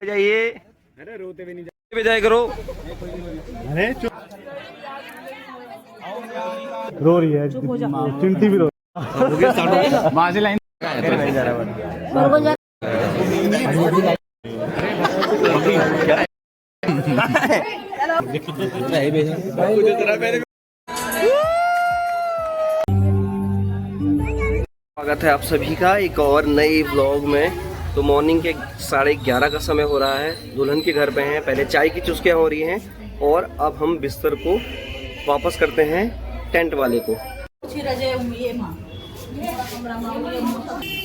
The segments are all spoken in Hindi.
जाइए। अरे रोते भी नहीं जाए करो। अरे रो रही है, चिंटी भी रो वहां से लाइन नहीं जा रहा। स्वागत है आप सभी का एक और नए व्लॉग में। तो मॉर्निंग के 11:30 का समय हो रहा है। दुल्हन के घर पे हैं। पहले चाय की चुस्कियाँ हो रही हैं और अब हम बिस्तर को वापस करते हैं टेंट वाले को।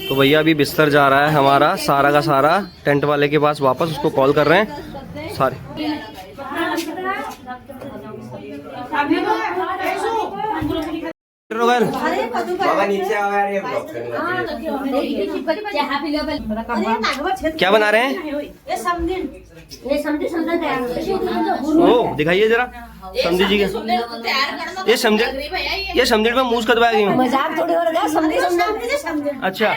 तो भैया अभी बिस्तर जा रहा है हमारा सारा का सारा टेंट वाले के पास वापस। उसको कॉल कर रहे हैं सारे। बाबा नीचे आ गए। क्या बना रहे हैं? ओ दिखाइए जरा समझी जी का। ये समझे में मूस कटवा गई हूँ। अच्छा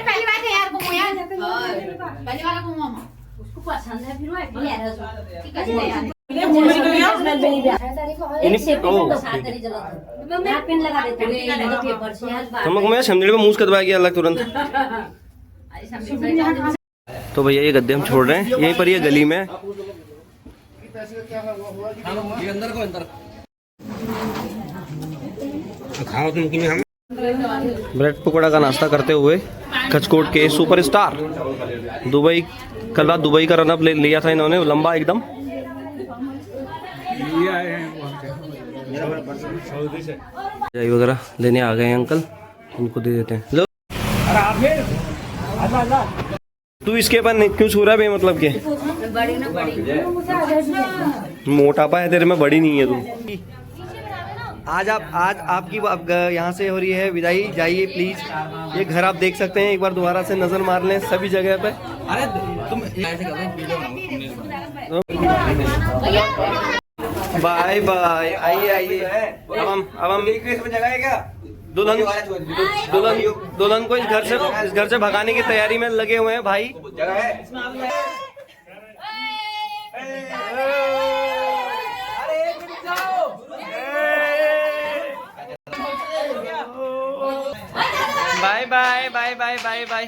समझे में मूस कटवा गया अलग तुरंत। तो भैया ये गद्दे हम छोड़ रहे हैं यहीं पर, ये गली में। ब्रेड पकौड़ा का नाश्ता करते हुए कचकोट के सुपरस्टार दुबई, कल रात दुबई का रनअप लिया था इन्होंने, लंबा एकदम। चाय वगैरह लेने आ गए हैं अंकल, उनको दे देते हैं। लो तू इसके पर क्यों छू रहा है मतलब के? मोटापा है तेरे में, बड़ी नहीं है तू। आज आपकी यहाँ से हो रही है विदाई। जाइए प्लीज। ये घर आप देख सकते हैं, एक बार दोबारा से नजर मार लें सभी जगह पे। अरे तुम बाय बाय। आइए अब हम जगह है क्या? दुल्हन को इस घर से भगाने की तैयारी में लगे हुए हैं भाई। जगह है। Bye bye bye bye bye bye.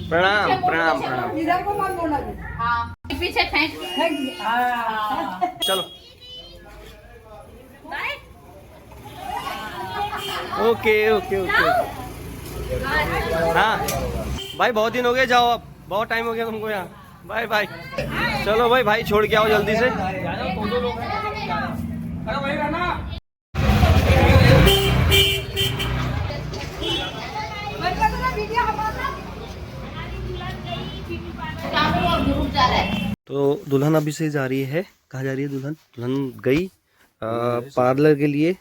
प्रणाम प्रणाम प्रणाम। पीछे फेंक। चलो ओके ओके ओके। हाँ भाई बहुत दिन हो गए, जाओ अब, बहुत टाइम हो गया तुमको यहाँ। Bye bye. चलो भाई छोड़ के आओ जल्दी से। तो दुल्हन अभी से जा रही है। कहाँ जा रही है दुल्हन? दुल्हन गई पार्लर के लिए,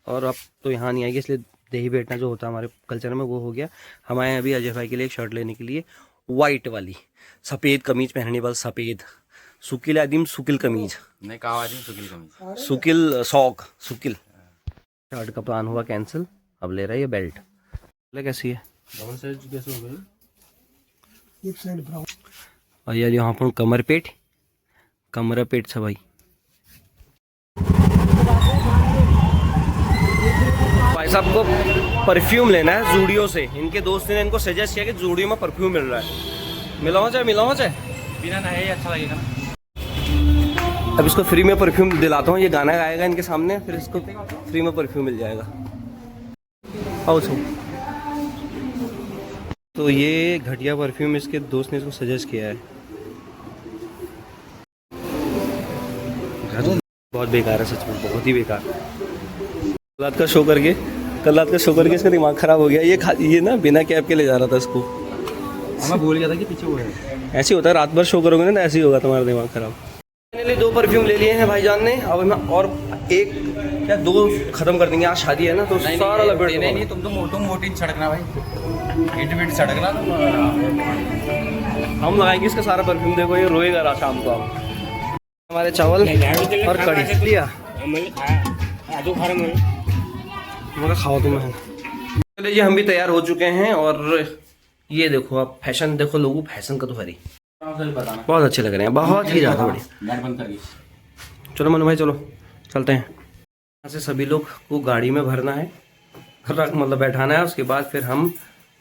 और अब तो यहाँ नहीं आएगी, इसलिए दही बैठना जो होता है हमारे कल्चर में वो हो गया। हम आए अभी अजय भाई के लिए एक शर्ट लेने के लिए, वाइट वाली सफ़ेद कमीज पहनने वाली, सफ़ेद सुकिल आदिम सुकिल कमीज नहीं कहा सुकिल कमीज, सुकिल सॉक सुकिल। शर्ट का प्लान हुआ कैंसिल, अब ले रहा है ये बेल्ट। कैसी है? और यार यहाँ पर कमर पेट था भाई साहब को परफ्यूम लेना है जूडियो से। इनके दोस्त ने इनको सजेस्ट किया कि जूडियो में परफ्यूम मिल रहा है। मिला हो चाहे बिना नहाए अच्छा लगेगा ना। अब इसको फ्री में परफ्यूम दिलाता हूँ, ये गाना गाएगा इनके सामने, फिर इसको फ्री में परफ्यूम मिल जाएगा। आओ सो। तो ये घटिया परफ्यूम इसके दोस्त ने इसको सजेस्ट किया है। बहुत बेकार है सच में, बहुत ही बेकार। कल रात का शो करके इसका दिमाग खराब हो गया। ये ना बिना कैब के ले जा रहा था इसको। मैं भूल गया था कि पीछे वो है। ऐसे होता है, रात भर शो करोगे ना ऐसे ही होगा तुम्हारा दिमाग खराब। फाइनली 2 परफ्यूम ले लिए हैं भाईजान ने। अब मैं और 1 या 2 खत्म कर देंगे। आज शादी है ना तो सारा लपेट। नहीं तुम मोटी सड़कना भाई, इट सड़कना। हम लगाएंगे इसका सारा परफ्यूम। देखो ये रोएगा शाम को। हमारे चावल और कढ़ी लिया। मगर खाओ तुम्हें। चलिए जी हम भी तैयार हो चुके हैं और ये देखो आप फैशन देखो, लोगों फैशन का तो फरी बहुत अच्छे लग रहे हैं, बहुत ही ज़्यादा बढ़िया। चलो मनु भाई चलो चलते हैं। यहाँ से सभी लोग को गाड़ी में भरना है, मतलब बैठाना है, उसके बाद फिर हम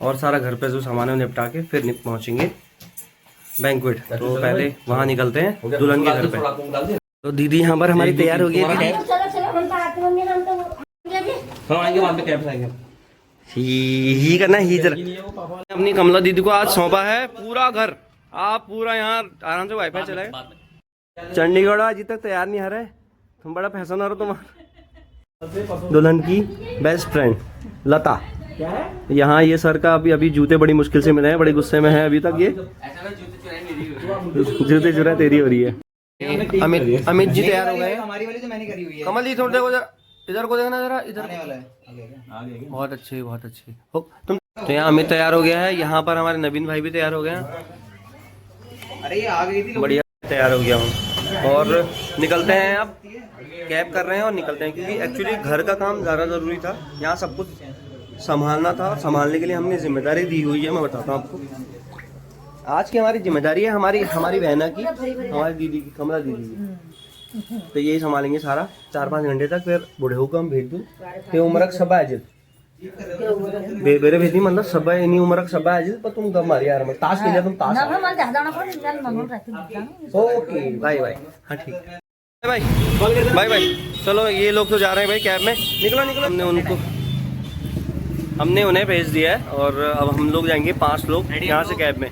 और सारा घर पे जो सामान है निपटा के फिर पहुँचेंगे बैंक्वेट। तो पहले वहाँ निकलते हैं दुल्हन के घर पे। तो दीदी यहाँ पर हमारी तैयार हो गई है। ही करना ही जरा अपनी कमला दीदी को आज सौंपा है पूरा घर। आप पूरा यहाँ आराम से वाईफाई चलाए। चंडीगढ़ अभी तक तैयार नहीं आ रहा है, तुम बड़ा फैशन हो रहा तुम्हारा। दुल्हन की बेस्ट फ्रेंड लता यहाँ, ये सर का अभी जूते बड़ी मुश्किल से मिले हैं, बड़े गुस्से में है अभी तक। ये जूते चुरा तेरी हो रही है। अमित जी तैयार हो गए। हमारी वाली तो मैंने करी हुई है। कमल जी थोड़ा देखो जरा, इधर को देखना जरा, इधर। बहुत अच्छे बहुत अच्छे हो तुम। तो यहाँ अमित तैयार हो गया है, यहाँ पर हमारे नवीन भाई भी तैयार हो गए हैं। अरे ये आ गई थी, बढ़िया तैयार हो गया हूँ और निकलते हैं। अब कैब कर रहे हैं और निकलते हैं, क्योंकि एक्चुअली घर का काम ज़्यादा ज़रूरी था, यहाँ सब कुछ संभालना था। संभालने के लिए हमने जिम्मेदारी दी हुई है। मैं बताता हूँ आपको, आज की हमारी जिम्मेदारी है हमारी बहना की, हमारी दीदी की, कमला दीदी की। तो यही संभालेंगे सारा 4-5 घंटे तक, फिर बूढ़े को हम भेज दूँ ते उम्रक सब आजिल बेरे भेजी, मतलब सब इन्हीं उम्रक सब आजिल। पर तुम कब मारी यार, ताश खेलिया तुम ताश। Okay bye bye. हाँ ठीक है बाय बाय बाय। चलो ये लोग तो जा रहे हैं भाई कैब में, निकलो निकलो। हमने उन्हें भेज दिया है और अब हम लोग जाएंगे 5 लोग यहाँ से कैब में।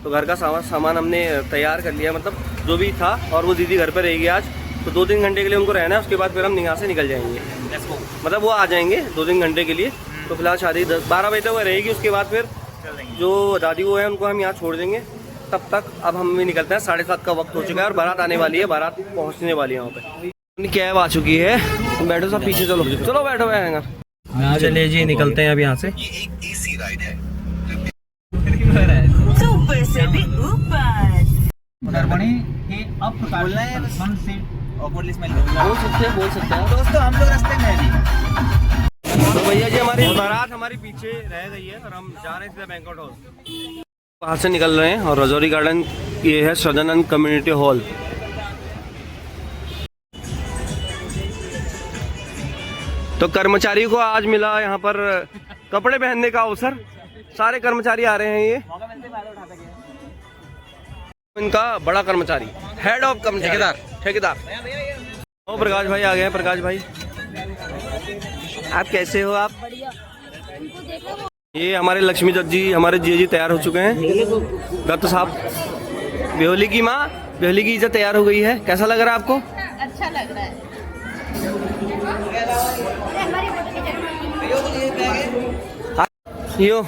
तो घर का सामान हमने तैयार कर लिया, मतलब जो भी था, और वो दीदी घर पर रहेगी आज। तो 2-3 घंटे के लिए उनको रहना है, उसके बाद फिर हम यहाँ से निकल जाएंगे। मतलब वो आ जाएंगे 2-3 घंटे के लिए। तो फिलहाल शादी 10-12 बजे तक वो रहेगी, उसके बाद फिर जो दादी वो है उनको हम यहाँ छोड़ देंगे। तब तक अब हम भी निकलते हैं, 7:30 का वक्त हो चुका है और बारात आने वाली है, बारात पहुँचने वाली है वहाँ पे। कैब आ चुकी है, बैठो सब पीछे, चलो चलो बैठो बैठेंगे। चलिए जी निकलते हैं अब यहाँ से। बोल सकते हैं दोस्तों हम लोग रास्ते में हैं। तो भैया जी हमारी बारात हमारी पीछे रह गई है और हम जा रहे हैं बैंक्वेट हॉल। वहाँ से निकल रहे हैं और रजौरी गार्डन ये है सदानंद कम्युनिटी हॉल। तो कर्मचारी को आज मिला यहाँ पर कपड़े पहनने का अवसर। सारे कर्मचारी आ रहे हैं। ये इनका बड़ा कर्मचारी, हेड ऑफ ठेकेदार। ओ प्रकाश भाई आ गए हैं। प्रकाश भाई आप कैसे हो? आप ये हमारे लक्ष्मी दत्त जी, हमारे जी तैयार हो चुके हैं। दत्त साहब, बेहोली की माँ, बेहोली की इज्जत तैयार हो गई है। कैसा लग रहा है आपको? अच्छा लग रहा है। यो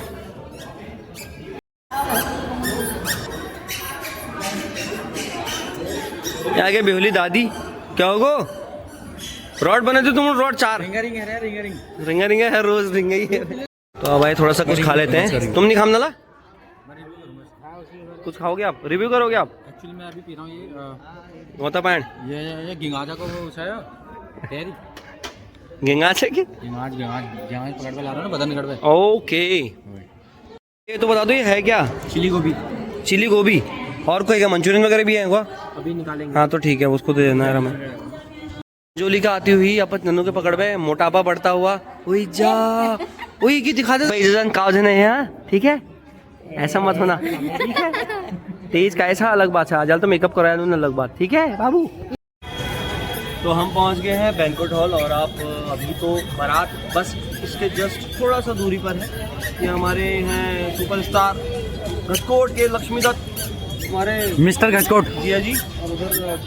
आगे बेहोली दादी क्या होगो? रॉड बने थे तुम, रॉड 4 रिंगा है, रोज रिंगा ही है। तो अब भाई थोड़ा सा कुछ खा लेते हैं। तुम नहीं खामना ला? कुछ खाओगे आप? रिव्यू करोगे आप? एक्चुअली मैं अभी पी रहा हूँ ये गोता पैंट ये गिंगाजा को वो उछाया तेरी गिंगाच है कि गिंगाज पकड़ पे ला रहा है ना, बदन गड़ पे। ओके ये तो बता दो ये है क्या? चिली गोभी और कोई क्या मंचूरियन वगैरह भी है क्या? अभी निकालेंगे। हाँ तो ठीक है, उसको दे देना यार हमें। जोली का आती हुई अपन नन्नू के पकड़ में मोटापा बढ़ता हुआ वही जा वही की दिखा दे भाई काज नहीं है। ठीक है ऐसा मत होना, ठीक है? तेज का ऐसा अलग बात है, आज तो मेकअप कराया उन्होंने अलग बात। ठीक है बाबू। तो हम पहुंच गए हैं बैंक्वेट हॉल और आप अभी तो बारात बस इसके जस्ट थोड़ा सा दूरी पर है। ये हमारे हैं सुपरस्टार घटकोट के लक्ष्मी दत्त, हमारे मिस्टर घटकोट जिया जी। और उधर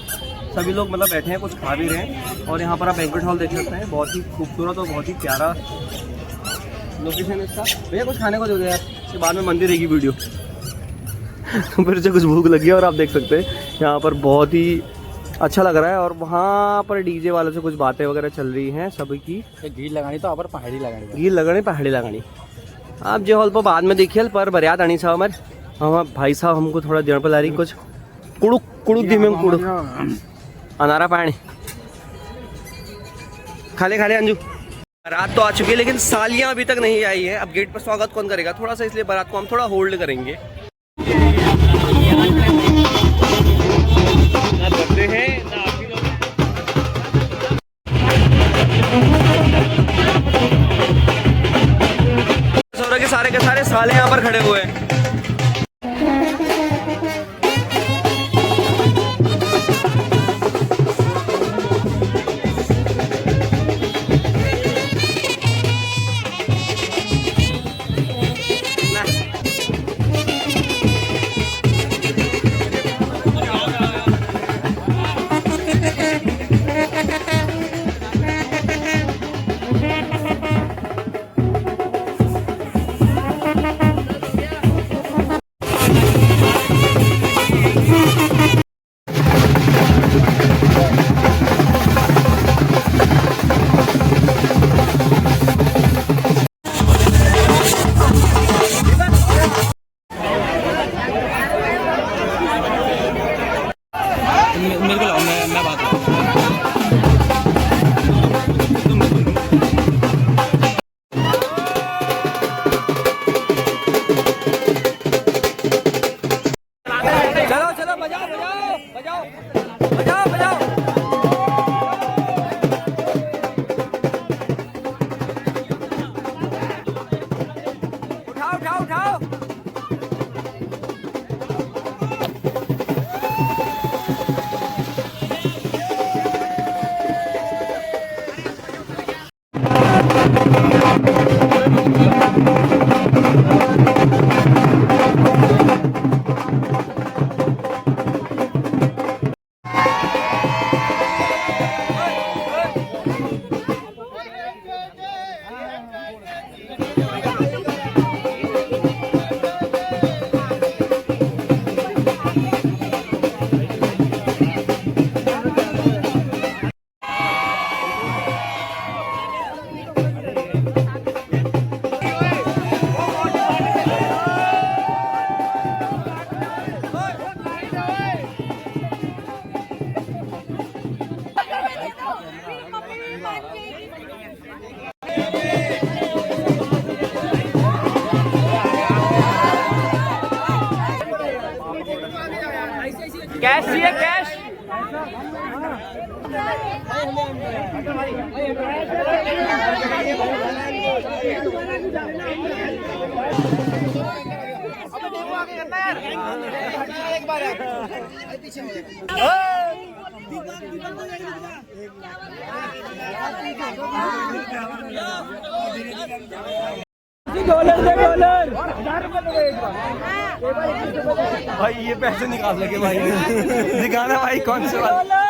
सभी लोग मतलब बैठे हैं, कुछ खा भी रहे हैं। और यहाँ पर आप बैंक्वेट हॉल देख सकते हैं, बहुत ही खूबसूरत और बहुत ही प्यारा लोकेशन है इसका। भैया कुछ खाने को दे दो यार, इसके बाद में बनती रहेगी वीडियो। फिर से कुछ भूख लगी है और आप देख सकते हैं यहाँ पर बहुत ही अच्छा लग रहा है। और वहाँ पर डीजे वालों से कुछ बातें वगैरह चल रही हैं सभी की। गीत लगानी तो पर पहाड़ी लगानी, गीत लगानी पहाड़ी लगानी। आप जो हॉल पर बाद में देखिए, पर बरियात आनी साहब हमारे हमारे भाई साहब हमको थोड़ा देर पर ला रही कुछ कुड़ुक कुड़ुक दी में कुड़ुक अनारा पानी खाले खाले अंजू। बारात तो आ चुकी है लेकिन सालियां अभी तक नहीं आई है। अब गेट पर स्वागत कौन करेगा, थोड़ा सा इसलिए बारात को हम थोड़ा होल्ड करेंगे। ना बर्थडे है ना के सारे साले यहाँ पर खड़े हुए हैं। मेरे को लाओ, मैं बात करूँ। चलो चलो बजाओ बजाओ बजाओ बजाओ बजाओ। उठाओ उठाओ उठाओ। कैश चाहिए कैश। डॉलर दे डॉलर। भाई ये पैसे निकाल लगे भाई। दिखाना भाई कौन से वाला।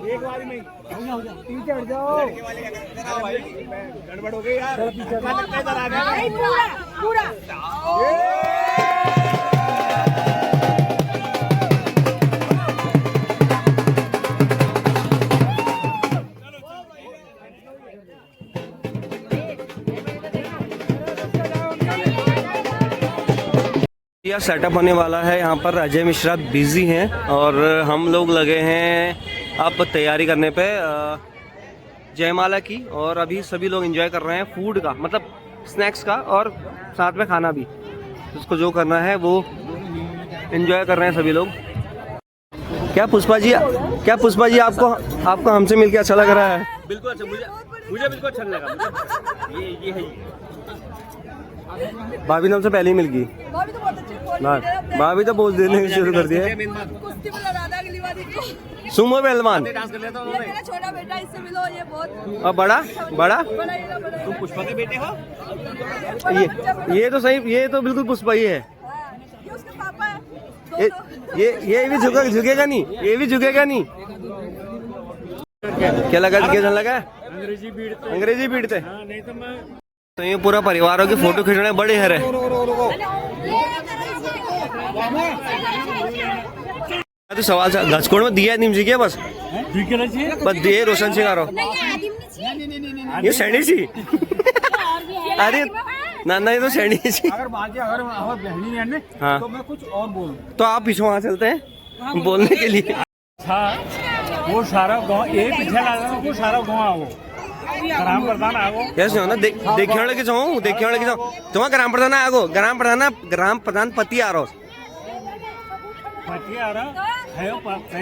एक बार में पीछे हट जाओ। गड़बड़ हो गई यार। पूरा यह सेटअप होने वाला है। यहाँ पर अजय मिश्रा बिजी हैं और हम लोग लगे हैं अब तैयारी करने पे जयमाला की। और अभी सभी लोग एंजॉय कर रहे हैं फूड का, मतलब स्नैक्स का, और साथ में खाना भी। उसको जो करना है वो एंजॉय कर रहे हैं सभी लोग। क्या पुष्पा जी आपको हमसे मिलके अच्छा लग रहा है? बिल्कुल अच्छा, मुझे बिल्कुल अच्छा लगा। ये है भाभी ने हमसे पहले ही मिल गई। भाभी तो पोज देने शुरू कर दिया। सुमो पहलवान। छोटा बेटा, इससे मिलो, ये बहुत। और बड़ा तुम पुष्पा के बेटे हो? ये तो सही, ये तो बिल्कुल पुष्पा ही है। ये उसके पापा है। ये भी झुकेगा नहीं, ये भी झुकेगा नहीं। क्या लगा, कैसा लगा? अंग्रेजी पीटते। तो ये पूरा परिवारों की फोटो खींचने बड़े हरे। तो सवाल घचकोड़ में दिया निमजी क्या बस दिए रोशन सिंह आरो ये सैनी सी। अरे ना ये तो सैनी सी। अगर बहनी है ना, हाँ तो मैं कुछ और बोल, तो आप पीछे वहाँ चलते हैं बोलने के लिए। वो सारा गाँव ये पीछे लगा, वो सारा गाँव आवो, ग्राम प्रधान आवो। कैसे हो ना देखने लगे जाऊँ तुम्हारा ग्राम प्रधान पति आ रहा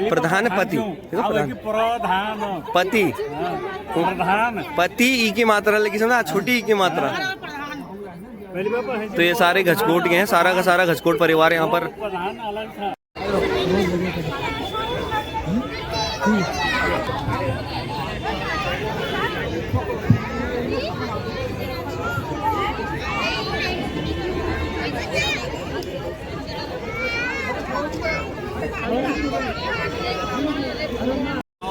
प्रधान पति पति ई की मात्रा लेकिन समझा छोटी ई की मात्रा। तो ये सारे घचकोट के हैं, सारा का सारा घचकोट परिवार यहाँ पर।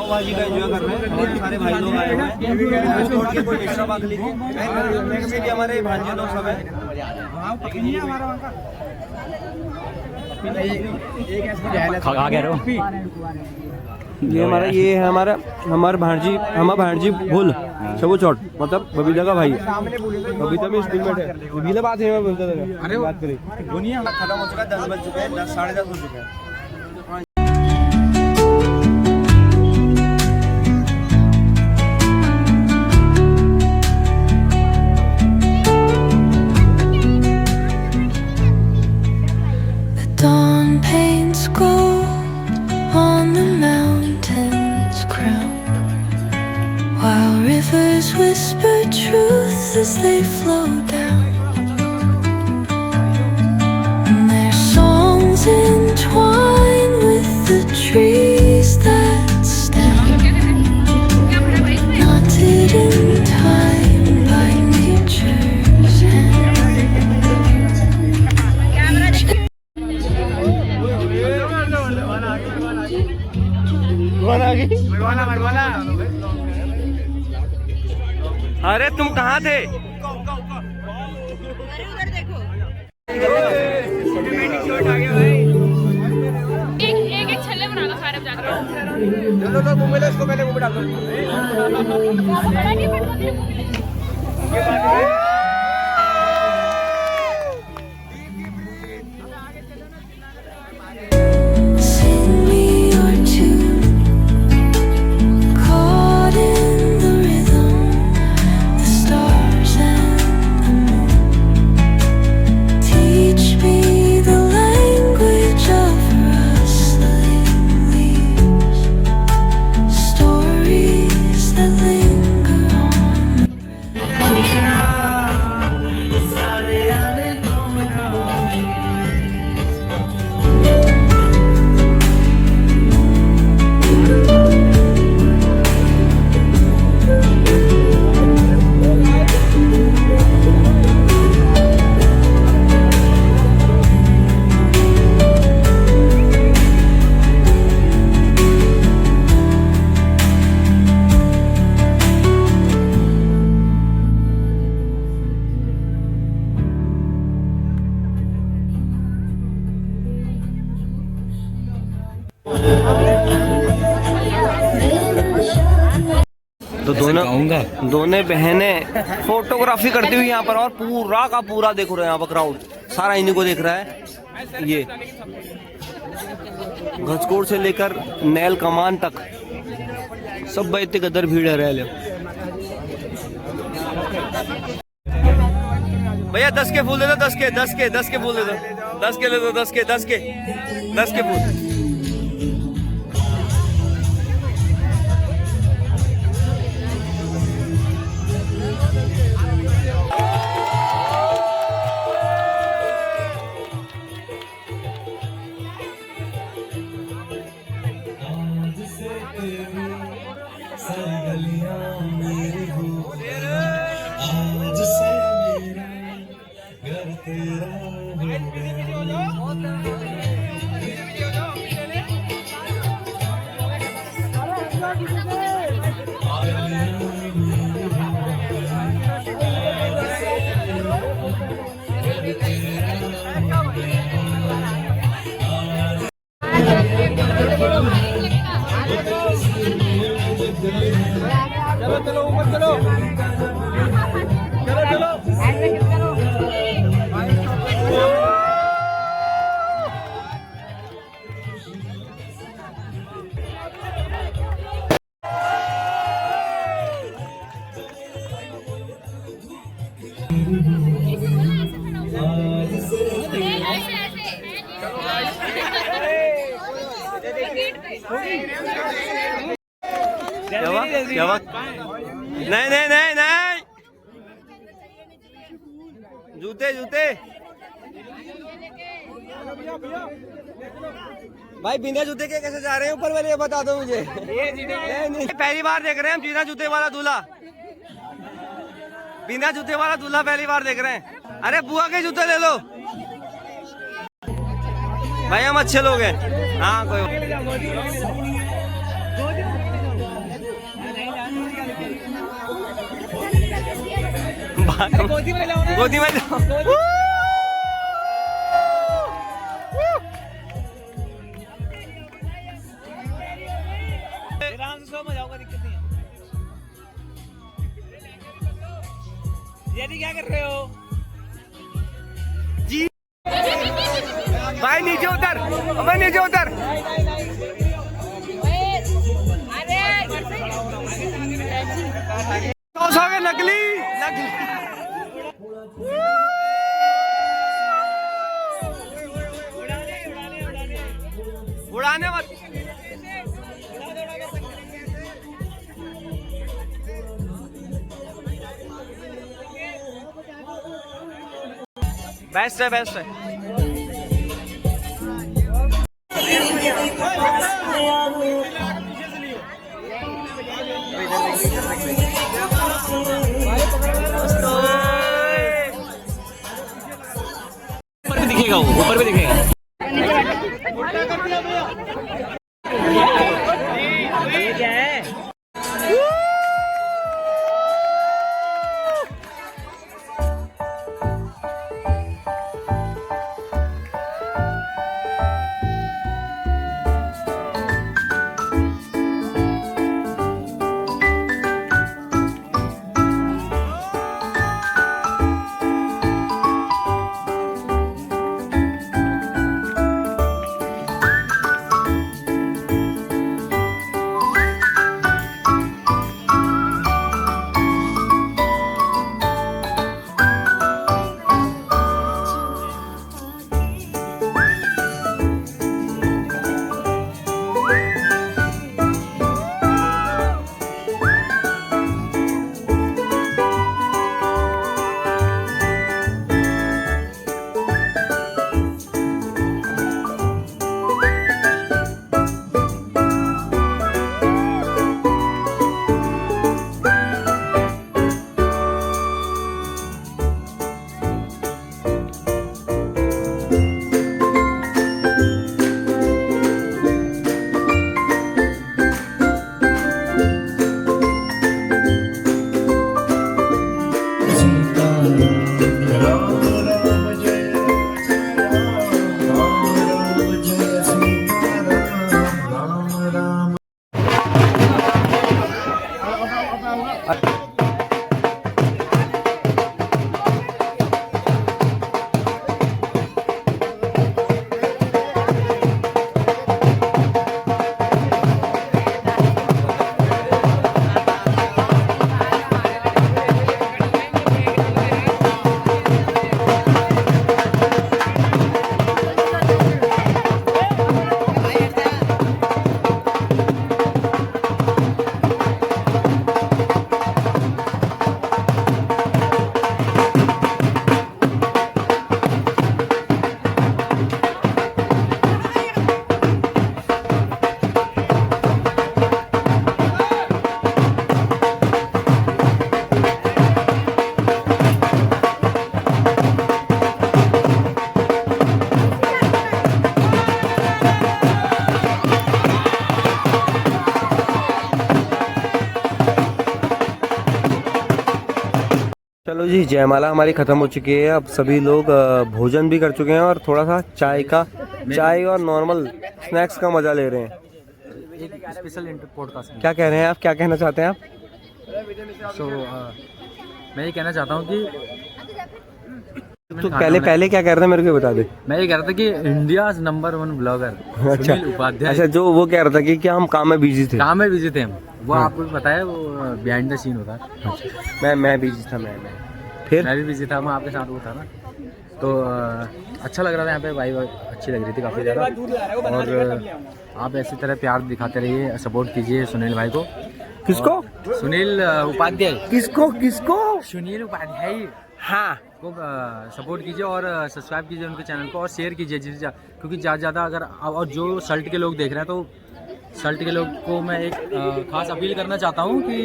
भाजी का एंजॉय कर रहे हैं, हमारे सारे भाई लोग आए हुए हैं। छोड़ के कोई एक्स्ट्रा बात लीजिए, भी हमारे भांजे लोग सब हैं। ये है हमारा भांजी भूल सबू चौट, मतलब बबीता का भाई। बबीता में स्कूल में बबीता बात है, मैं बोलता था। अरे बात करें खत्म हो चुका है, 10 बज चुके हैं, 10 साढ़े 10 हो चुके हैं। Dawn paints gold on the mountain's crown, while rivers whisper truth as they flow down, and their songs entwine with the trees that stand, knotted in time by nature's hand. अरे तुम कहाँ थे? उधर देखो। एक छल्ले बना लो सारे जाकर। लो मुंबई लो, इसको पहले मुंबई डाल दो। तो दोनों बहनें फोटोग्राफी करती हुई यहाँ पर, और पूरा का पूरा देखो रहे यहाँ पर क्राउड सारा इन्हीं को देख रहा है। ये घचकोट से लेकर नैल कमान तक सब बैठते कदर भीड़ है रहे। भैया 10 के फूल दे दो, 10 के फूल दे दो, 10 के ले दो, 10 के फूल। चलो चलो ऊपर चलो चलो चलो क्या हुआ क्या हुआ? नहीं नहीं नहीं नहीं, जूते जूते भाई बिना जूते के कैसे जा रहे हैं ऊपर वाले, ये बता दो मुझे। नहीं, पहली बार देख रहे हैं हम बिना जूते वाला दूल्हा, बिना जूते वाला दूल्हा पहली बार देख रहे हैं। अरे बुआ के जूते ले लो भाई, हम अच्छे लोग हैं। हाँ कोई गोदी में जाओ। आराम से सो, मजा होगा, दिक्कत नहीं है। ये क्या कर रहे हो? जी भाई नीचे उतर, भाई नीचे उतर। सौ के नकली नकली उड़ाने मत। बेस्ट है बेस्ट है। ऊपर भी दिखेगा, वो ऊपर भी दिखेगा। ये क्या है? चलो जी, जयमाला हमारी ख़त्म हो चुकी है। अब सभी लोग भोजन भी कर चुके हैं और थोड़ा सा चाय और नॉर्मल स्नैक्स का मज़ा ले रहे हैं। एक स्पेशल पॉडकास्ट। क्या कह रहे हैं आप, क्या कहना चाहते हैं आप? मैं ये कहना चाहता हूँ कि तो पहले क्या कह रहे थे, मेरे को बता दे। मैं ये कह रहा था कि इंडिया नंबर 1 ब्लॉगर अच्छा सुनील उपाध्याय। अच्छा, जो वो कह रहा था कि क्या हम काम में बिजी थे। काम में बिजी थे हम, वो आपको भी पता है, वो बिहाइंड द सीन होता है। मैं बिजी था। फिर मैं भी बिजी था, मैं आपके साथ वो था ना, तो अच्छा लग रहा था यहाँ पे। भाई अच्छी लग रही थी काफ़ी ज़्यादा। और आप ऐसी तरह प्यार दिखाते रहिए, सपोर्ट कीजिए सुनील भाई को। किसको? सुनील उपाध्याय। किसको? सुनील उपाध्याय, हाँ, को सपोर्ट कीजिए और सब्सक्राइब कीजिए उनके चैनल को और शेयर कीजिए क्योंकि ज़्यादा अगर, और जो सल्ट के लोग देख रहे हैं तो सल्ट के लोग को मैं एक खास अपील करना चाहता हूँ कि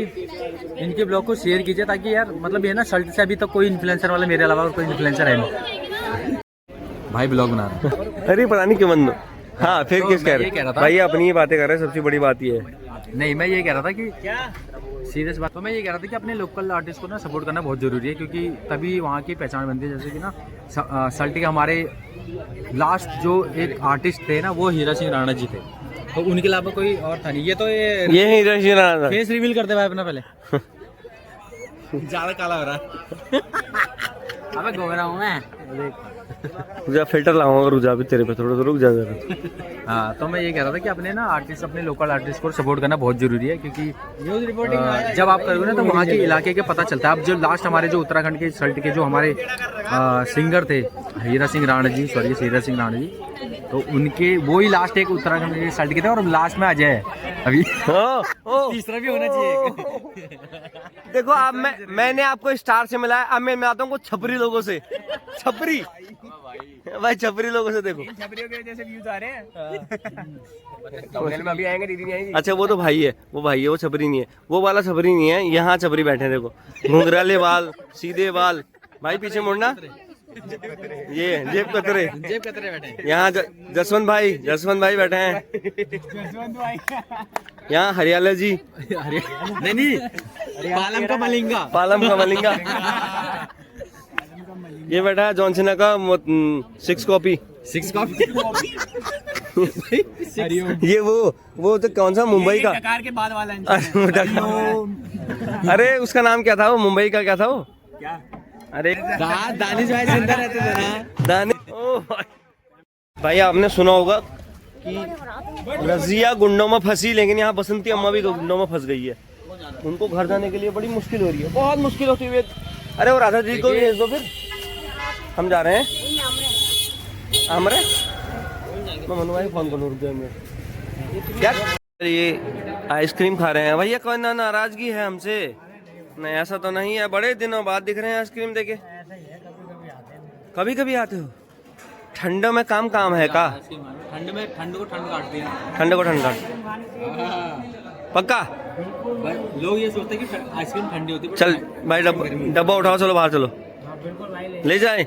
इनके ब्लॉग को शेयर कीजिए, ताकि यार मतलब ये ना, सल्ट से अभी तक कोई इन्फ्लुएंसर वाला मेरे अलावा और कोई इन्फ्लुएंसर है नहीं। भाई ब्लॉग बना रहा है। अरे पता नहीं क्यों बंद। हाँ, फिर तो किस कह मैं रहे ये कह रहा था, भाई अपनी ही बातें कर रहे हैं, सबसे बड़ी बात ये है। नहीं, मैं ये कह रहा था कि सीरियस बात, तो मैं ये कह रहा था कि अपने लोकल आर्टिस्ट को ना सपोर्ट करना बहुत ज़रूरी है, क्योंकि तभी वहाँ की पहचान बनती है। जैसे कि ना सल्ट के हमारे लास्ट जो एक आर्टिस्ट थे ना, वो हीरा सिंह राणा जी थे, तो उनके अलावा कोई और था नहीं। ये तो ये ही रहा फेस रिवील करते भाई अपना पहले। ज़्यादा काला हो रहा है। अबे गोरा हूँ मैं। रुजा फिल्टर लाऊंगा, रुजा भी तेरे पे थोड़ा तो रुक जा जरा। हाँ, तो मैं ये कह रहा था कि अपने ना आर्टिस्ट, अपने लोकल आर्टिस्ट को सपोर्ट करना बहुत जरूरी है, क्योंकि न्यूज़ रिपोर्टिंग जब आप करोगे ना तो वहाँ के इलाके के पता चलता है। अब जो लास्ट हमारे जो उत्तराखंड के सल्ट के जो हमारे सिंगर थे, हीरा सिंह राणा जी, तो उनके वो ही लास्ट एक उत्तराखंड के सल्ट के थे, और लास्ट में अजय है अभी। तीसरा भी होना चाहिए। देखो अब मैंने आपको स्टार से मिला है, अब मैं मिलाता हूँ कुछ छपरी लोगों से। छपरी भाई, छपरी लोगों से देखो। छपरियों के जैसे व्यूज आ रहे हैं। में अभी आएंगे, दीदी नहीं आएंगी। अच्छा, वो तो भाई है, वो छपरी नहीं है, वो वाला छपरी नहीं है। यहाँ छपरी बैठे हैं, देखो, घुंघराले बाल, सीधे बाल। भाई पीछे मुड़ना, ये जेब कतरे बैठे। यहाँ जसवंत भाई बैठे हैं। यहाँ हरियाला जी, नहीं, पालम का मलिंगा। ये बैठा है जॉनसन का 6 कॉपी। ये वो तो कौन सा, मुंबई का के बाद वाला। अरे उसका नाम क्या था, वो मुंबई का क्या था वो? क्या? अरे दानिश भाई जिंदा रहते थे ना। दानिश भाई, आपने सुना होगा कि रजिया गुंडों में फंसी, लेकिन यहाँ बसंती अम्मा भी गुंडों में फंस गई है। उनको घर जाने के लिए बड़ी मुश्किल हो रही है, बहुत मुश्किल होती है। अरे वो राधा जी को भेज दो, फिर हम जा रहे हैं। हमरे मैं मनु भाई फोन करूँ, रुक जाएंगे क्या? ये आइसक्रीम खा रहे हैं भैया, कोई ना नाराजगी है हमसे? नहीं, ऐसा तो नहीं है, बड़े दिनों बाद दिख रहे हैं आइसक्रीम देके। कभी आते हो? ठंड में काम है का? ठंड को ठंड काटती है। ठंड को ठंड काट पक्का। लोग ये सोचते हैं कि आइसक्रीम ठंडी होती है। चल भाई, डब्बा उठाओ, चलो बाहर चलो, ले जाए।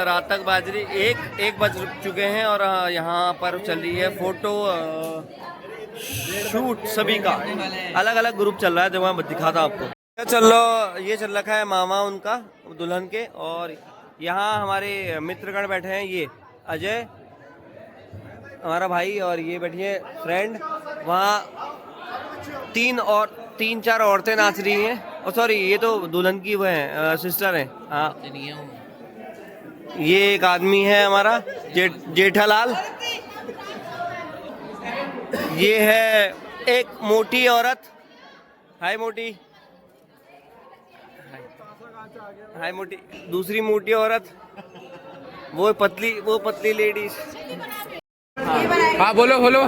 रात तक बाजरी एक बज चुके हैं और यहाँ पर चल रही है फोटो शूट। सभी का अलग अलग ग्रुप चल रहा है, जो मैं दिखाता आपको। ये चल रखा है मामा उनका दुल्हन के, और यहाँ हमारे मित्रगण बैठे हैं। ये अजय हमारा भाई, और ये बैठी है फ्रेंड। वहाँ 3-4 औरतें नाच रही हैं। और सॉरी, ये तो दुल्हन की वो है, सिस्टर है। हाँ, ये एक आदमी है हमारा जेठालाल। ये है एक मोटी औरत। हाय मोटी, हाय मोटी। दूसरी मोटी औरत, वो पतली लेडीज। हाँ, बोलो।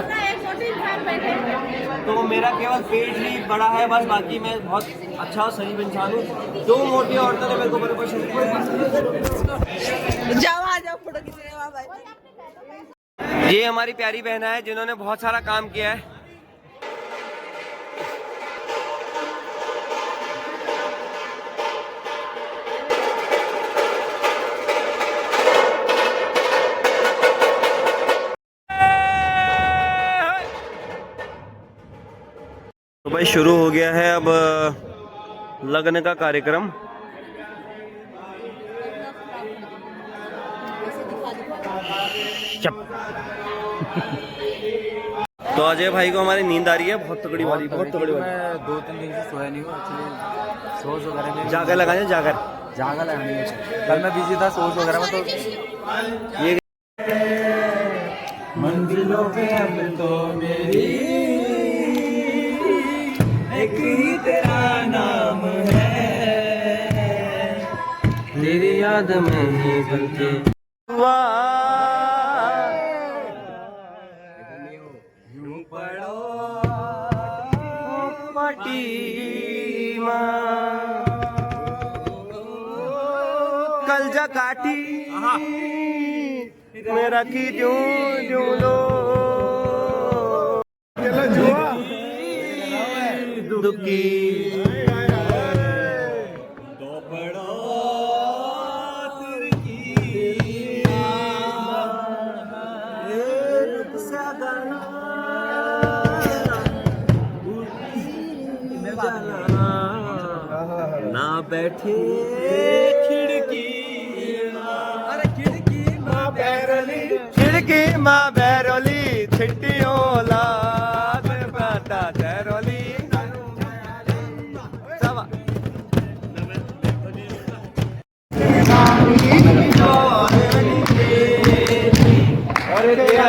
तो मेरा केवल पेट ही बड़ा है बस, बाकी मैं बहुत अच्छा और सही इंसान हूँ। 2 मोटी औरतों ने मेरे को बराबर जाओ फोटो खींचने भाई। ये हमारी प्यारी बहन है, जिन्होंने बहुत सारा काम किया है। भाई शुरू हो गया है अब लगन का कार्यक्रम। चप। तो अजय भाई को हमारी नींद आ रही है बहुत तगड़ी वाली, बहुत तगड़ी वाली। मैं 2-3 दिन से सोया नहीं हूँ एक्चुअली, सोच वगैरह में जागर लगाए, जागर जागा लगानी है। कल मैं बिजी था सोच वगैरह में, तो ये मंजिलों पे अब तो मेरी एक ही तेरा नाम है, तेरी याद में ही बल्कि यूं पड़ो माटी कल जा काटी मेरा की जूं जूं लो दुखी ना बैठे खिड़की, अरे खिड़की माँ बैरली, खिड़की माँ बैरोली छिट्टियों लाग पाता बैरोली सब और तेरा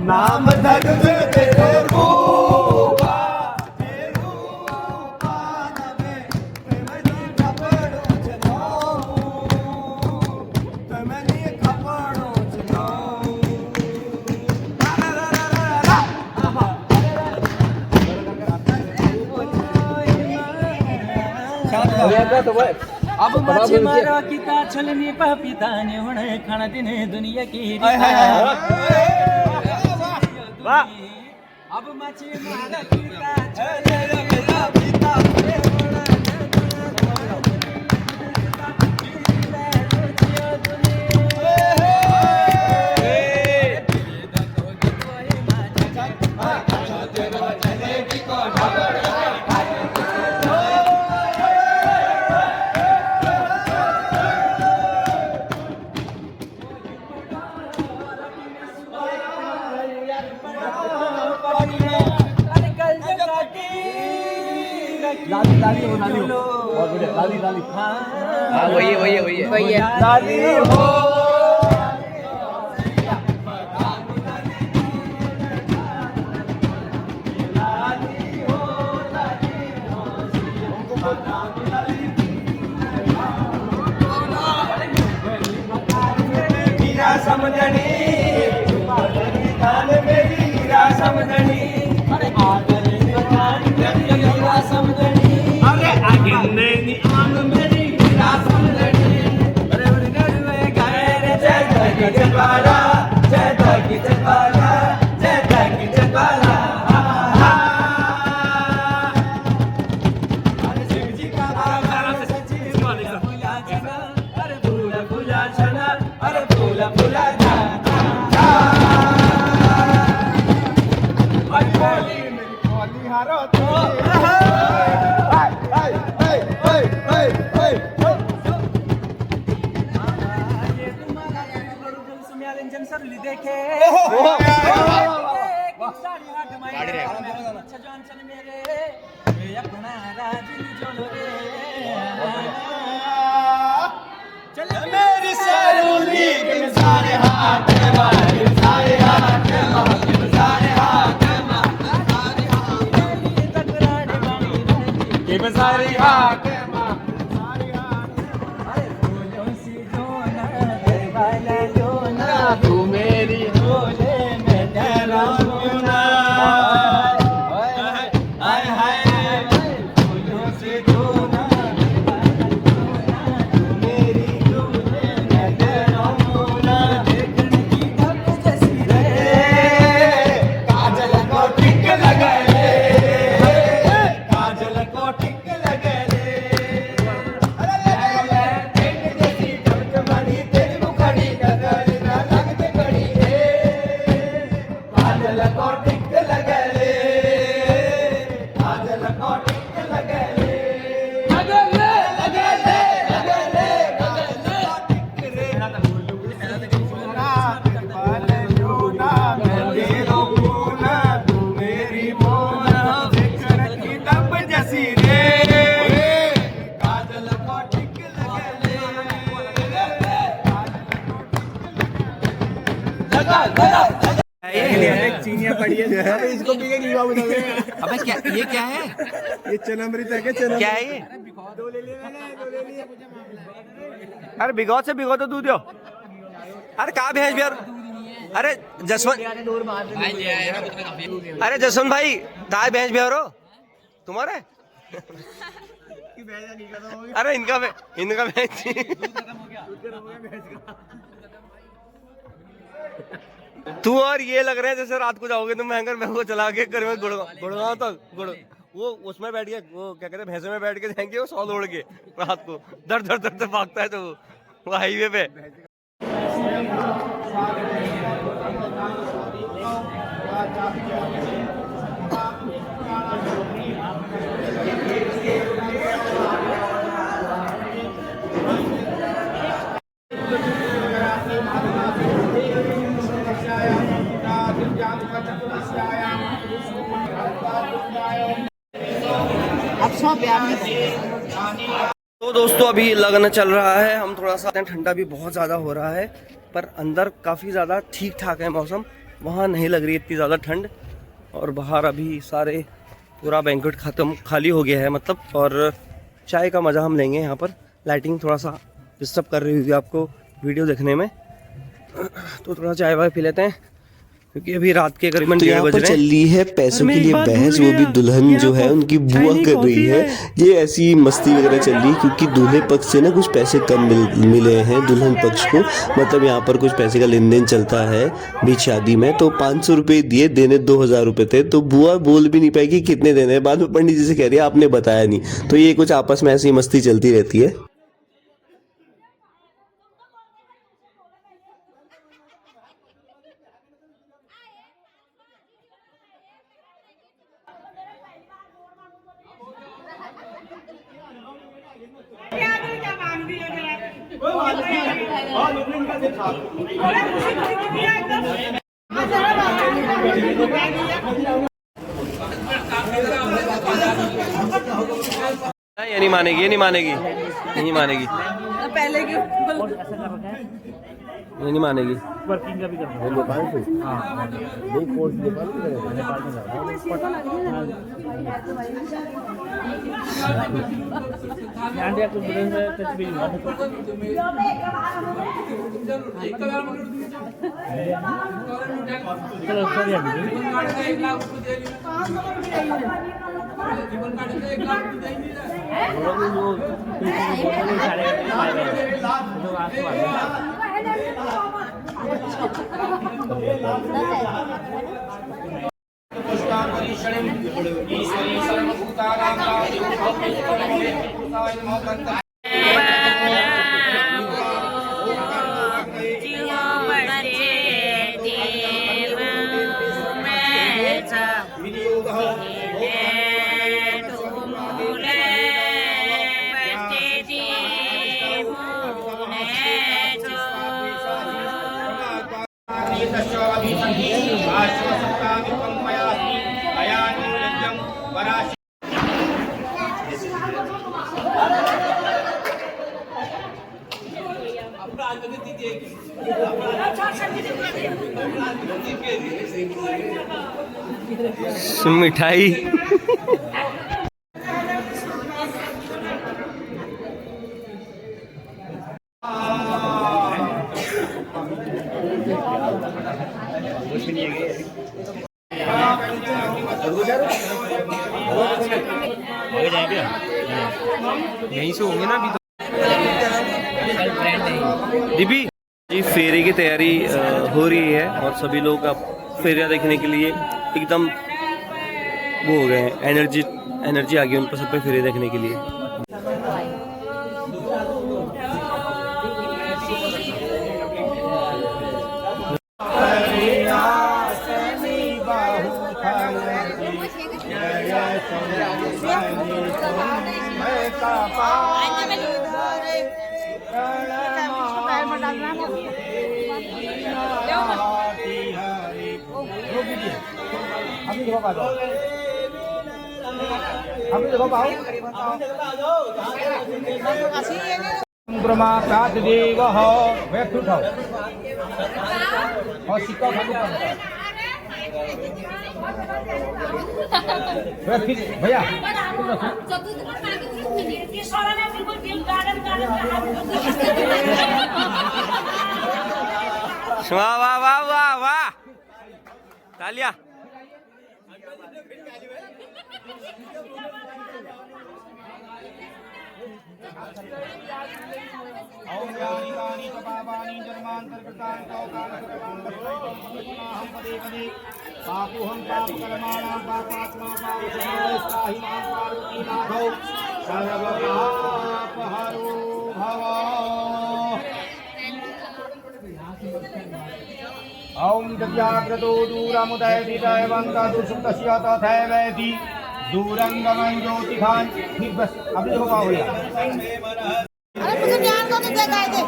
नाम धर्म तेरे रूपा अब मच्छी मारा किता छलनी पिता ने होने खाना दिन दुनिया की अब मच्छी मारा किता पिता लाली हो बहुत बढ़िया लाली हाँ वही है लाली हो समझनी मेरी समझनी अरे आगे नहीं आन मेरी समझनी अरे नड़वे गए जय जगवाला जय जगवाला जय जगवाला अरे शिव जी का अरे फूला छना अरे फूला देखे अपना मेरी सरूली सारे हाथ सारे हाथ सारे हाथ चीनियां पड़ी है इसको पी के अबे क्या ये क्या है? ये चनामृत है क्या क्या है ये? दो ले लिए अरे भिगो से भिगो तो दूध दो। अरे कहाँ भैंस यार? अरे जसवंत, अरे जसवंत भाई कहाँ भैंस बिहार हो तुम्हारे? अरे इनका भैंस तू और ये लग रहे हैं जैसे रात को जाओगे तुम हैंगर में वो चला के घर में गुड़गांव तक वो उसमें बैठ के वो क्या कहते हैं भैंसे में बैठ के जाएंगे वो सौ दौड़ के रात को दर दर दर भागता है तो वो हाईवे पे। तो दोस्तों अभी लगन चल रहा है, हम थोड़ा सा ठंडा भी बहुत ज़्यादा हो रहा है पर अंदर काफ़ी ज़्यादा ठीक ठाक है मौसम, वहाँ नहीं लग रही इतनी ज़्यादा ठंड। और बाहर अभी सारे पूरा बैंक्वेट खत्म खाली हो गया है मतलब, और चाय का मज़ा हम लेंगे यहाँ पर। लाइटिंग थोड़ा सा डिस्टर्ब कर रही होगी आपको वीडियो देखने में, तो थोड़ा चाय वाय पी लेते हैं क्योंकि अभी रात के करीबन 1:30 बज रहे हैं। चल रही है पैसों के लिए बहस, वो भी दुल्हन जो है उनकी बुआ कर रही है। ये ऐसी मस्ती वगैरह चल रही है क्योंकि दूल्हे पक्ष से ना कुछ पैसे कम मिले हैं दुल्हन पक्ष को, मतलब यहाँ पर कुछ पैसे का लेन देन चलता है बीच शादी में। तो 500 रुपये दिए, देने 2000 रुपये थे, तो बुआ बोल भी नहीं पाएगी कितने देने हैं। बाद में पंडित जी से कह रही है आपने बताया नहीं, तो ये कुछ आपस में ऐसी मस्ती चलती रहती है। ये नहीं मानेगी, ये नहीं मानेगी, नहीं मानेगी, पहले क्यों ये नहीं मानेगी। मिठाई यहीं से होंगे ना अभी तो। दीदी जी फेरे की तैयारी हो रही है और सभी लोग अब फेरिया देखने के लिए एकदम वो हो गए हैं, एनर्जी आ गई उन पर सब पे फेरे देखने के लिए। हम देखो प्रमातात देवः व्यक्ति उठाओ और सिक्का व्यक्ति भैया वाह वाह वाह वाह वाह, तालिया। ओम यानि कानि च पापानि जन्मान्तरकृतानि तव कालकृतानि पदे पदे पापोऽहं पापकर्माणां पापात्मा पापसमावेष्टाहि मां पार्वती नाथौ सर्वपापहरो भव। ओम जग्याग्रतो दूरमुदयति दैवन्तदुषुप्तस्य तथैवेति दूरंगमं ज्योतिखान। ठीक बस अभी देखो क्या हो गया। अरे मुझे ध्यान को तो जगाए दे।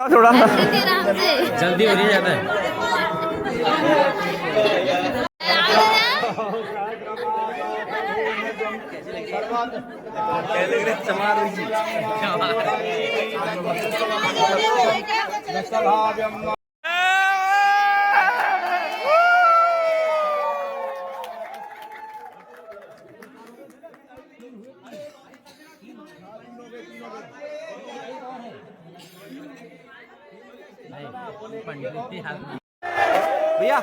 थोड़ा जल्दी हो रही है ज़्यादा। भैया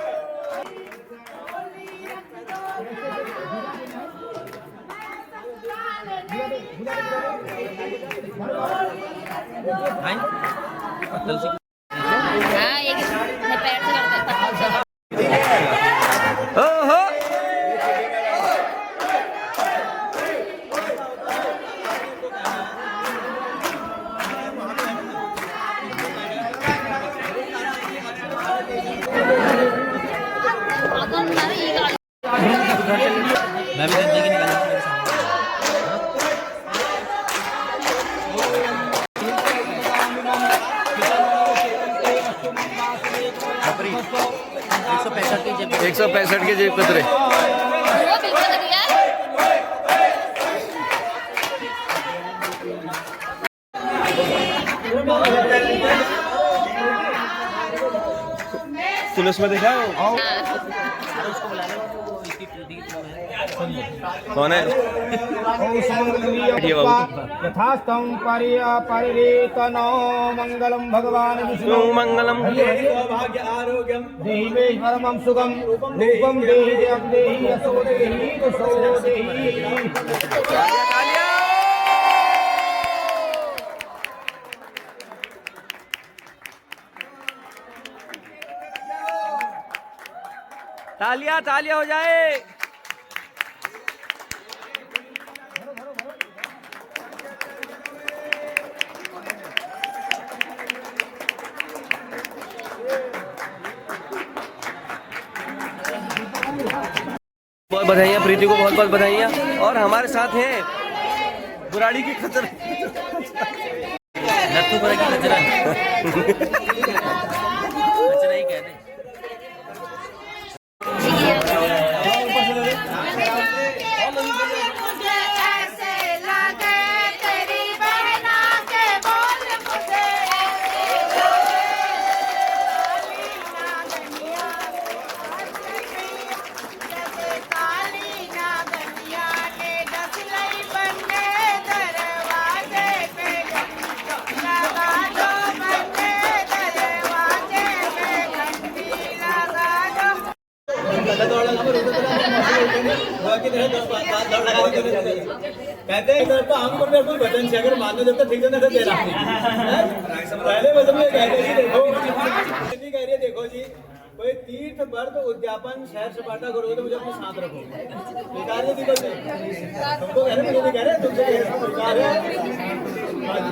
हाँ एक मैं पैर से करता था। ओहो मैं भी गंजे की निकाल खपरी 165 के जेब कतरे। वो बिल्कुल दिया। तूने उसमें देखा है? कौन है? यथास्थं परिरेतनो मंगलम भगवान विष्णु मंगलम भाग्य आरोग्यम देहि मे परमं सुखम रूपम देहि जग देहि यशो देहि यशो देहि। तालियां तालियां हो जाए। बहुत बधाइयाँ प्रीति को, बहुत बहुत बधाइयाँ। और हमारे साथ हैं बुराड़ी की खचर नत्थू पर की खचरा खचरा ही कहते हैं। कहते हैं इधर तो हमको मेरे को वचन से अगर मानो जब तक ठीक से नहीं दे रहा पहले वचन में कहते हैं देखो कितनी कह रही है देखो जी कोई तीर्थ व्रत उद्यापन शहर सपाटा करोगे तो मुझे अपने साथ रखो बेकार है दीपक तुमको कह रहे मुझे कह रहे तुमसे बेकार है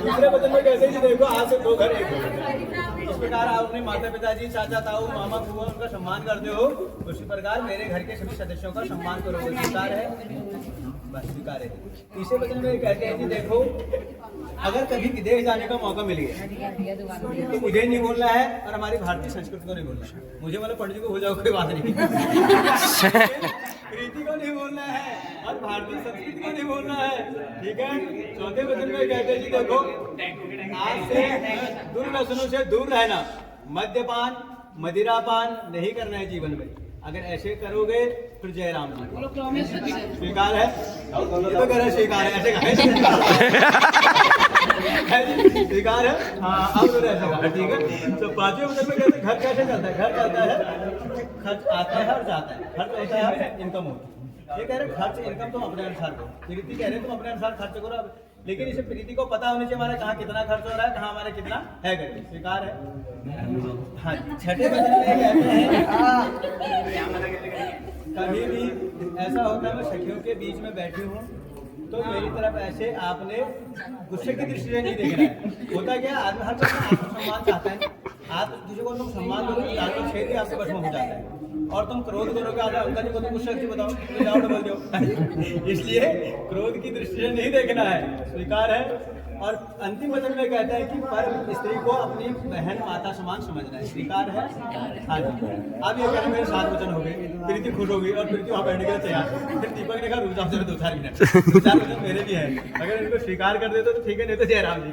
दूसरे वचन में कहते हैं देखो आज से 2 घर एक प्रकार आप अपने माता पिताजी, चाचा ताऊ, मामा बुआ उनका सम्मान करते हो, उसी प्रकार मेरे घर के सभी सदस्यों का सम्मान करोगे। स्वीकार है? बस स्वीकार है। तीसरे वचन में कहते हैं कि देखो, अगर कभी विदेश जाने का मौका मिल गया तो मुझे नहीं बोलना है और हमारी भारतीय संस्कृति को नहीं बोलना है। मुझे मतलब पंडित को हो जाओ कोई बात नहीं, प्रीति को नहीं बोलना है और भारतीय संस्कृति को नहीं बोलना है, ठीक है। चौथे वचन में कहते हैं जी देखो, आज से दुर्व्यसनों से दूर रहना, मद्यपान मदिरापान नहीं करना है जीवन में। अगर ऐसे करोगे फिर जय राम जी। स्वीकार है? ये तो कह रहे स्वीकार है, ऐसे कहे स्वीकार है? हाँ, अब तो ऐसे कहा, ठीक है। तो पांचवें वचन में कहते हैं घर कैसे चलता है? घर चलता है, खर्च आता है और जाता है। खर्च होता है, इनकम होती है। ये कह रहे खर्च इनकम तुम अपने अनुसार करो, प्रीति कह रहे तुम अपने अनुसार खर्च करो, लेकिन इसे प्रीति को पता होनी चाहिए हमारा कहाँ कितना खर्च हो रहा है, कहाँ हमारा कितना है करके। स्वीकार है? हाँ। छठे वचन में कहते हैं कभी भी ऐसा होता है मैं सखियों के बीच में बैठी हूँ तो मेरी तरफ ऐसे आपने गुस्से की दृष्टि से नहीं देखना है। होता क्या है, आदमी हर person आत्मसम्मान चाहता है। आप किसी को तुम सम्मान करोगे तो क्षेत्र आपके बस में हो जाता है, और तुम क्रोध करोगे आधा अंकल जी को तुम गुस्सा से बताओ तो जाओ डबल दो। इसलिए क्रोध की दृष्टि से नहीं देखना है। स्वीकार है? और अंतिम वचन में कहता है कि पर स्त्री को अपनी बहन माता समान समझना है। स्वीकार है? हाँ जी। अब ये कहना मेरे 7 वचन हो गए, प्रीति खुश होगी और प्रीति वहाँ बैठने के लिए तैयार। फिर दीपक ने कहा रुक जाओ 2-4 मिनट, 2-4 वचन मेरे भी है, अगर इनको स्वीकार कर देते तो ठीक है, नहीं तो जय राम जी।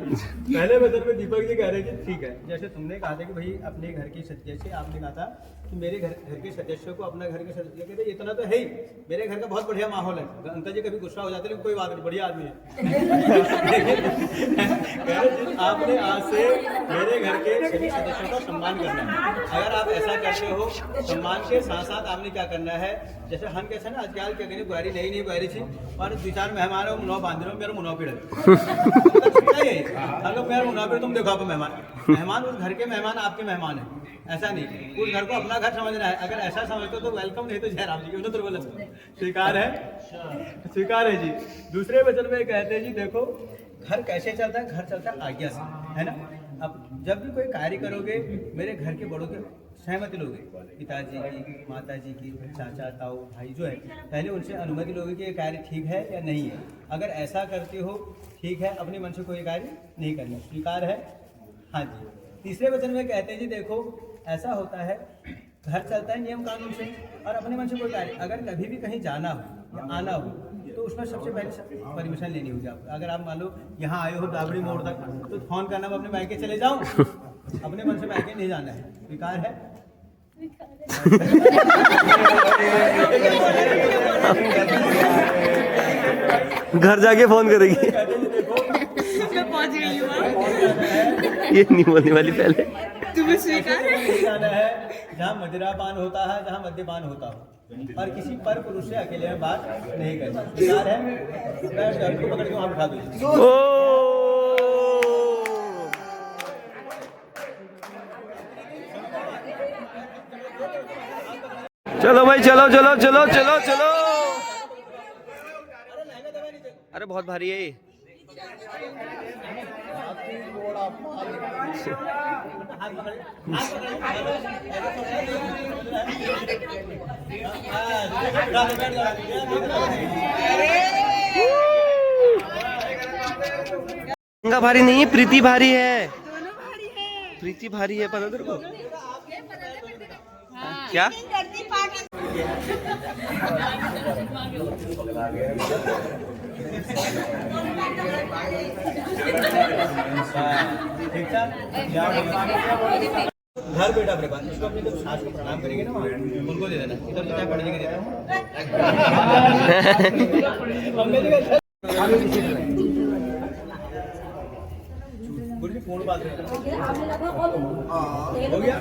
पहले वचन में दीपक जी कह रहे कि ठीक है, जैसे तुमने कहा था कि भाई अपने घर के सदस्य, आपने कहा था कि मेरे घर के सदस्यों को अपना घर के सदस्य कहते इतना तो है ही, मेरे घर का बहुत बढ़िया माहौल है। अंकल जी कभी गुस्सा हो जाते लेकिन कोई बात नहीं, बढ़िया आदमी है। आपने आज से मेरे घर के सभी सदस्यों का सम्मान करना है। अगर आप ऐसा करते हो, सम्मान के साथ साथ आपने क्या करना है, जैसे हम कैसे ना आजकल क्या करें, बुआरी नहीं बुआरी थी और 2-4 मेहमान हो मुनौ बांध रहे हो, मेरा मुनौ पीड़ अगर मेरा मुनौ पीड़, तुम देखो आप मेहमान उस घर के मेहमान आपके मेहमान है, ऐसा नहीं उस घर को अपना घर समझना है। अगर ऐसा समझते हो तो वेलकम, नहीं तो जय राम जी की दुर्बल। स्वीकार है? स्वीकार है जी। दूसरे वचन में कहते हैं जी देखो, घर कैसे चलता है? घर चलता है आज्ञा से, है ना। अब जब भी कोई कार्य करोगे मेरे घर के बड़ों के सहमति लोगे, पिताजी की, माताजी की, चाचा ताऊ भाई जो है, पहले उनसे अनुमति लोगे कि ये कार्य ठीक है या नहीं है। अगर ऐसा करते हो ठीक है, अपने मन से कोई कार्य नहीं करना। स्वीकार है? हाँ जी। तीसरे वचन में कहते हैं जी देखो, ऐसा होता है घर चलता है नियम कानून से और अपने मन से कोई कार्य, अगर कभी भी कहीं जाना हो या आना हो तो उसमें सबसे पहले परमिशन लेनी होगी आपको। अगर आप मान लो यहाँ आए हो दाबड़ी मोड़ तक तो फोन करना, मैं अपने मायके चले जाऊँ, अपने मन से मायके नहीं जाना है। स्वीकार है? घर जाके फोन करेगी। मैं पहुंच गई हूँ। ये नहीं बोलने वाली पहले। तुम्हें स्वीकार है? जाना है जहाँ मदिरापान होता है, जहाँ मद्यपान होता हो, और किसी पर पुरुष से अकेले में बात नहीं करनी। स्वीकार है? मैं घर को पकड़ के वहाँ बिठा दूँ। चलो भाई, चलो चलो चलो चलो चलो। अरे बहुत भारी है ये। गंगा भारी नहीं है, प्रीति भारी है। प्रीति भारी है, पता तेरे को? क्या? घर बेटा अपने पास, इसको अपने जब सास को प्रणाम करेंगे ना वहाँ, उनको दे देना, इधर तो क्या पढ़ने के देता पूर्ण बात हो गया।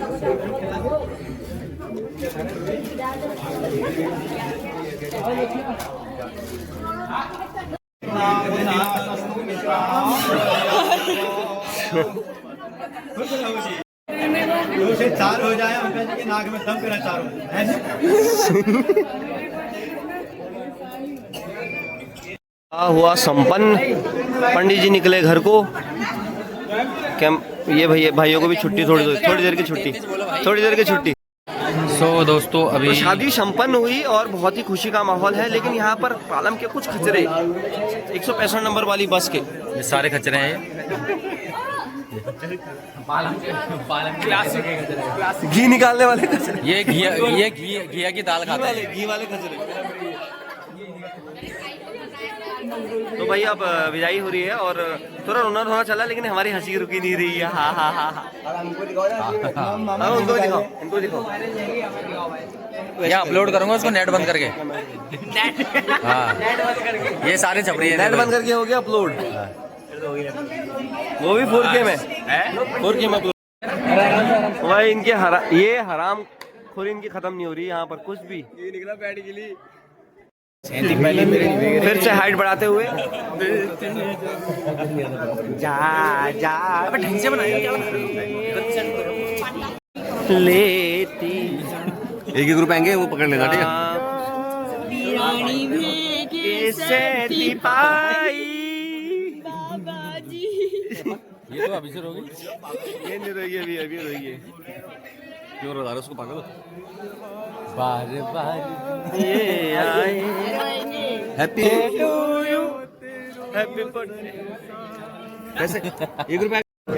दो से 4 हो जाए, अंकल जी के नाक में दम करा 4 हो ऐसे। हुआ संपन्न, पंडित जी निकले घर को। ये भाइयों को भी छुट्टी, थोड़ी देर की छुट्टी। सो दोस्तों अभी तो शादी संपन्न हुई और बहुत ही खुशी का माहौल है, लेकिन यहाँ पर पालम के कुछ खचरे 165 नंबर वाली बस के, ये सारे खचरे हैं घी निकालने वाले खचरे, ये घिया की दाल खाते हैं। घी वाले खचरे। तो भाई अब विदाई हो रही है और थोड़ा रोना धोना चला, लेकिन हमारी हंसी रुकी नहीं रही है। हाँ हाँ हाँ हाँ, उनको दिखाओ, यहाँ अपलोड करूंगा उसको नेट बंद करके। हाँ ये सारे छपरी है, नेट बंद करके हो गया अपलोड, वो भी 4K में, 4K में अपलोड। भाई इनके ये हराम खोरी इनकी खत्म नहीं हो रही यहाँ पर कुछ भी। ये निकला पैड के लिए फिर से हाइट बढ़ाते हुए जा अबे ढंग से बनाइए क्या लेती। एक ही ग्रुप आएंगे, वो पकड़ लेगा, ठीक है। ये तो अभी से रोगी, ये नहीं रही है, अभी रही है। क्यों रो रहा है उसको, पागल? बार बार ये आए happy to you, happy birthday. कैसे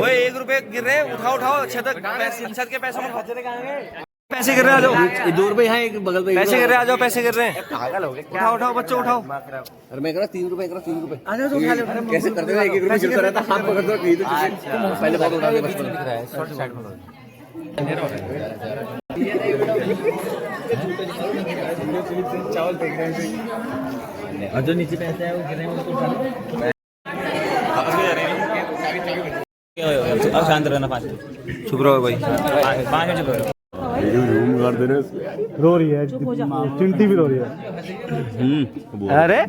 ओए 1 रुपए गिर रहे हैं, उठाओ छत के पैसे में खर्चे कहां पैसे गिर रहे हैं, आ जाओ। 2 रुपए यहाँ, एक बगल पे पैसे गिर रहे हैं, आ जाओ, पैसे गिर रहे हैं। उठाओ बच्चों उठाओ। अरे मैं कह रहा 3 रुपए, 3 रुपए आ जाओ। कैसे करते थे, 1 रुपए गिरता रहता, हाथ पकड़ दो, पहले बहुत उठा के बचपन दिख रहा है शॉर्ट साइड में। चावल फेंक रहे हैं और जो नीचे पैसे है वो गिर रहे हैं, उसको उठा लो। अब शांत रहना, 5 चुप रहो भाई, 5 में चुप रहो। रो रही है, चिंटी भी रो रही है। अरे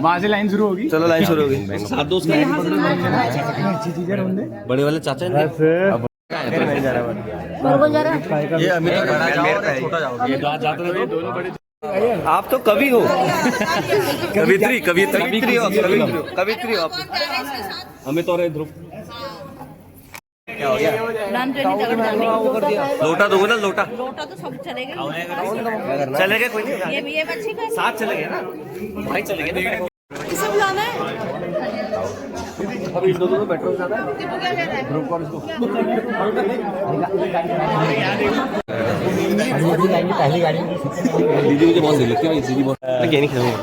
वहाँ से लाइन शुरू होगी। चलो लाइन शुरू होगी। बड़े वाले चाचा ने ये अमित बड़ा जाओ और छोटा जाओ, ये जाते हुए दोनों बड़े। आप तो कवि हो, कवित्री हो आप। अमित और ध्रुव क्या हो गया? लोटा दोगे ना, लोटा तो सब चलेगा। चलेगा, कोई नहीं, ये बच्ची का साथ चलेंगे ना भाई, चलेंगे ना। किसे बुलाना है? अभी इन दोनों में पेट्रोल ज्यादा है। पहली गाड़ी दीदी मुझे बहुत सही लगती है, दीदी बहुत नहीं खेलूंगा।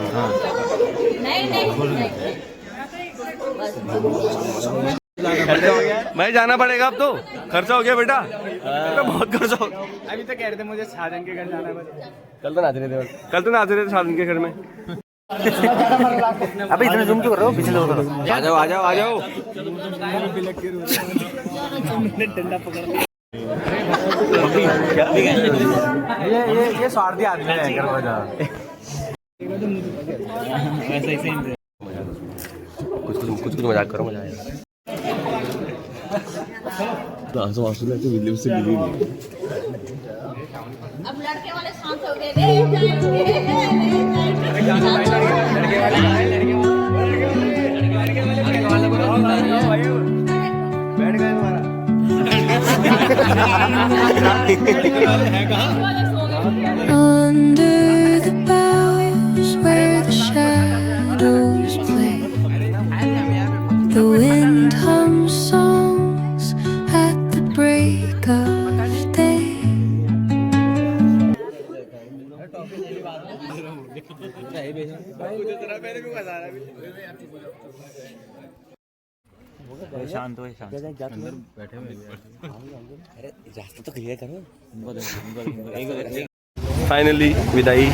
भाई जाना पड़ेगा अब तो, खर्चा हो गया बेटा, बहुत खर्चा हो गया। अभी तो कह रहे थे मुझे शाहजहां के घर जाना है। कल तो नाच रहे थे शाहजहां के घर में। अबे इतने जूम क्यों कर रहे हो, पिछले हो। आ जाओ। डंडा पकड़ ये स्वार्थी आदमी है, कुछ मजाक करो, मजा आएगा। आंसू लेके विलियम से मिली नहीं। अब लड़के वाले शांत हो गए। ले बैठ गए Under the boughs where the shadows play, the wind hums songs at the break of day. शांत हो, शांत बैठे हुए रास्ता तो क्लियर करो। फाइनली विदाई।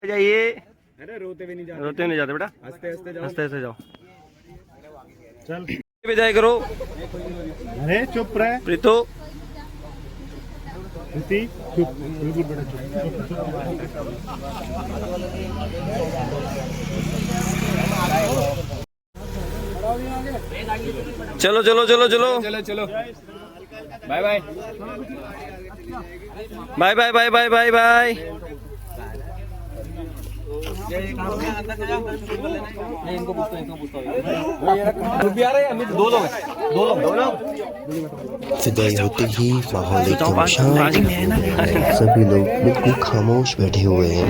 जाइए, अरे रोते भी नहीं जाते बेटा, हंसते जाओ। चल विदाई करो। अरे चुप रहे। प्रीतो श्रुति चुप, बिल्कुल बेटा चुप। चलो चलो चलो चलो चलो चलो bye bye bye bye bye bye bye bye. विदाई होते ही माहौल एकदम शांत, सभी लोग बिल्कुल खामोश बैठे हुए हैं।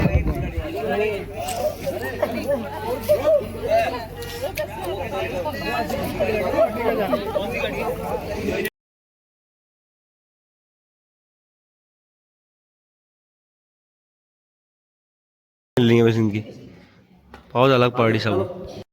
मिल रही है बस इनकी बहुत अलग पार्टी सब।